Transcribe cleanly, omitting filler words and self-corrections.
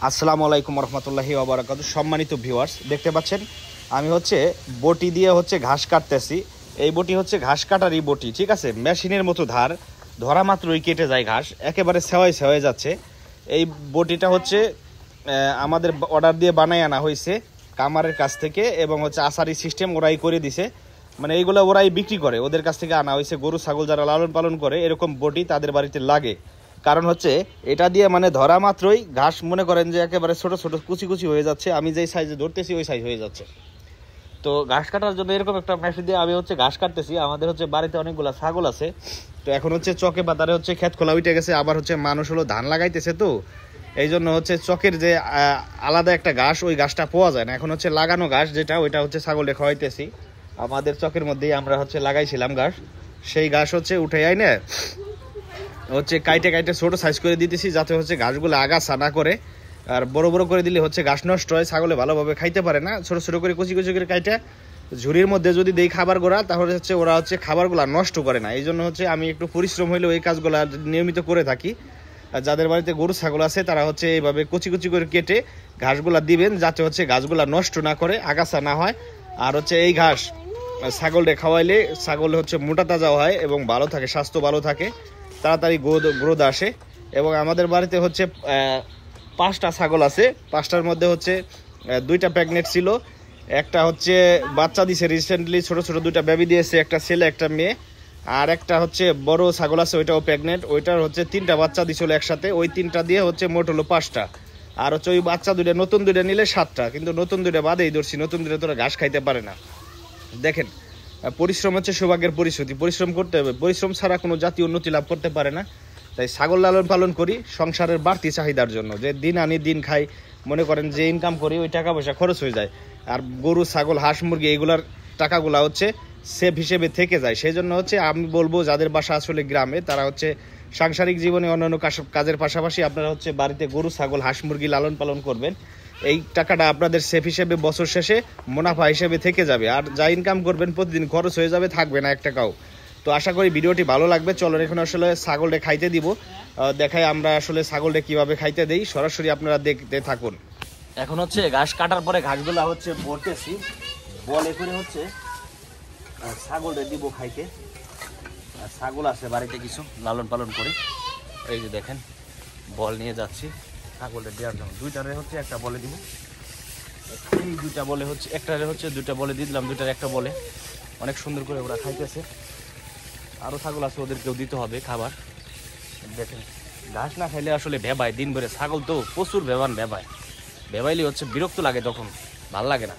আসসালামু আলাইকুম রহমতুল্লাহি ওয়া বারাকাতুহু। সম্মানিত ভিউয়ার্স, দেখতে পাচ্ছেন আমি বটি দিয়ে ঘাস কাটতেছি। এই বটি ঘাস কাটারই বটি, ঠিক আছে। মেশিনের মতো ধরা মাত্রই কেটে যায় ঘাস, একেবারে সেওয়াই যাচ্ছে। এই বটিটা আমাদের অর্ডার দিয়ে বানাই আনা হয়েছে কামারের কাছ থেকে, এবং আসারি সিস্টেম ওরাই করে দিছে। মানে এইগুলো ওরাই বিক্রি করে, ওদের কাছ থেকে আনা হয়েছে। গরু ছাগল যারা লালন পালন করে এরকম বটি তাদের বাড়িতে লাগে। কারণ এটা দিয়ে ধরা মাত্রই ঘাস মনে করেন যে একেবারে ছোট ছোট কুচি কুচি হয়ে যাচ্ছে। আমি যেই সাইজে ধরতেছি ওই সাইজ হয়ে যাচ্ছে। তো ঘাস কাটার জন্য এরকম একটা মেশিন দিয়ে আমি ঘাস কাটতেছি। আমাদের বাড়িতে অনেকগুলো ছাগল আছে। তো এখন চকে বাতারে ক্ষেত খোলা উঠে গেছে, আবার মানুষ ধান লাগাইতেছে। তো এই জন্য চকের যে আলাদা একটা ঘাস, ওই ঘাসটা পাওয়া যায় না। এখন লাগানো ঘাস যেটা, ওইটা ছাগলে খাওয়াইতেছি। আমাদের চকের মধ্যেই আমরা লাগাইছিলাম ঘাস, সেই ঘাস উঠে আই না কাইটে ছোট সাইজ করে দিতেছি, যাতে ঘাসগুলো আগাছা না করে। আর বড় বড় করে দিলে ঘাস নষ্ট হয়, ছাগলে ভালোভাবে খাইতে পারে না। ছোট ছোট করে কুচি কুচি করে কাইটে ঝুড়ির মধ্যে যদি দেই খাবার গোড়া, তাহলে ওরা খাবারগুলা নষ্ট করে না। এই জন্য আমি একটু পরিশ্রম হইলেও এই কাজগুলো নিয়মিত করে থাকি। আর যাদের বাড়িতে গরু ছাগল আছে তারা এইভাবে কুচি কুচি করে কেটে ঘাসগুলা দিবেন, যাতে গাছগুলা নষ্ট না করে, আগাছা না হয়। আর এই ঘাস ছাগলকে খাওয়াইলে ছাগল মোটা তাজা হয় এবং ভালো থাকে, স্বাস্থ্য ভালো থাকে, তাড়াতাড়ি গ্রোথ আসে। এবং আমাদের বাড়িতে 5টা ছাগল আছে। 5টার মধ্যে 2টা প্রেগনেন্ট ছিল, একটা বাচ্চা দিছে রিসেন্টলি, ছোট ছোট 2টা বেবি দিয়েছে, একটা ছেলে একটা মেয়ে। আর একটা বড় ছাগল আছে, ওইটাও প্রেগনেন্ট, ওইটার 3টা বাচ্চা দিছিল একসাথে। ওই 3টা দিয়ে মোট হলো 5টা। আর ওই বাচ্চা 2টা, নতুন 2টা নিলে 7টা, কিন্তু নতুন 2টা বাদেই ধরছি, নতুন 2টা তোরা ঘাস খাইতে পারে না। দেখেন, পরিশ্রম সৌভাগ্যের পরিস্থিতি, পরিশ্রম করতে হবে। পরিশ্রম ছাড়া কোনো জাতি উন্নতি লাভ করতে পারে না। তাই ছাগল লালন পালন করি সংসারের বাড়তি চাহিদার জন্য, যে দিন আনি দিন খাই, মনে করেন যে ইনকাম করি, ওই টাকা পয়সা খরচ হয়ে যায়। আর গরু ছাগল হাঁস মুরগি এইগুলার টাকাগুলা সেভ হিসেবে থেকে যায়। সেই জন্য আমি বলবো যাদের বাসা আসলে গ্রামে, তারা সাংসারিক জীবনে অন্যান্য কাজের পাশাপাশি আপনারা বাড়িতে গরু ছাগল হাঁস মুরগি লালন পালন করবেন। এই টাকাটা আপনাদের সেফ হিসেবে বছর শেষে মুনাফা হিসেবে থেকে যাবে। আর যা ইনকাম করবেন প্রতিদিন খরচ হয়ে যাবে, থাকবে না এক টাকাও। তো আশা করি ভিডিওটি ভালো লাগবে। চলেন এখন ছাগলটা খাইতে দিব, দেখাই আমরা ছাগলটা কিভাবে খাইতে দেই। সরাসরি আপনারা দেখতে থাকুন। এখন ঘাস কাটার পরে ঘাসগুলা ভরতেছি, বলে করে ছাগলটা দিব খাইতে। ছাগল আছে বাড়িতে কিছু, লালন পালন করি। এই যে দেখেন, বল নিয়ে যাচ্ছি ছাগলটা দেওয়ার জন্য। 2টারে একটা বলে দিব। এই 2টা বলে একটারে 2টা বলে দিয়ে দিলাম, 2টার একটা বলে। অনেক সুন্দর করে ওরা খাইতেছে। আরও ছাগল আছে, ওদেরকেও দিতে হবে খাবার। দেখেন, ঘাস না খাইলে আসলে ভেবায় দিন ভরে। ছাগল তো প্রচুর ভেবাইলে বিরক্ত লাগে, তখন ভাল লাগে না।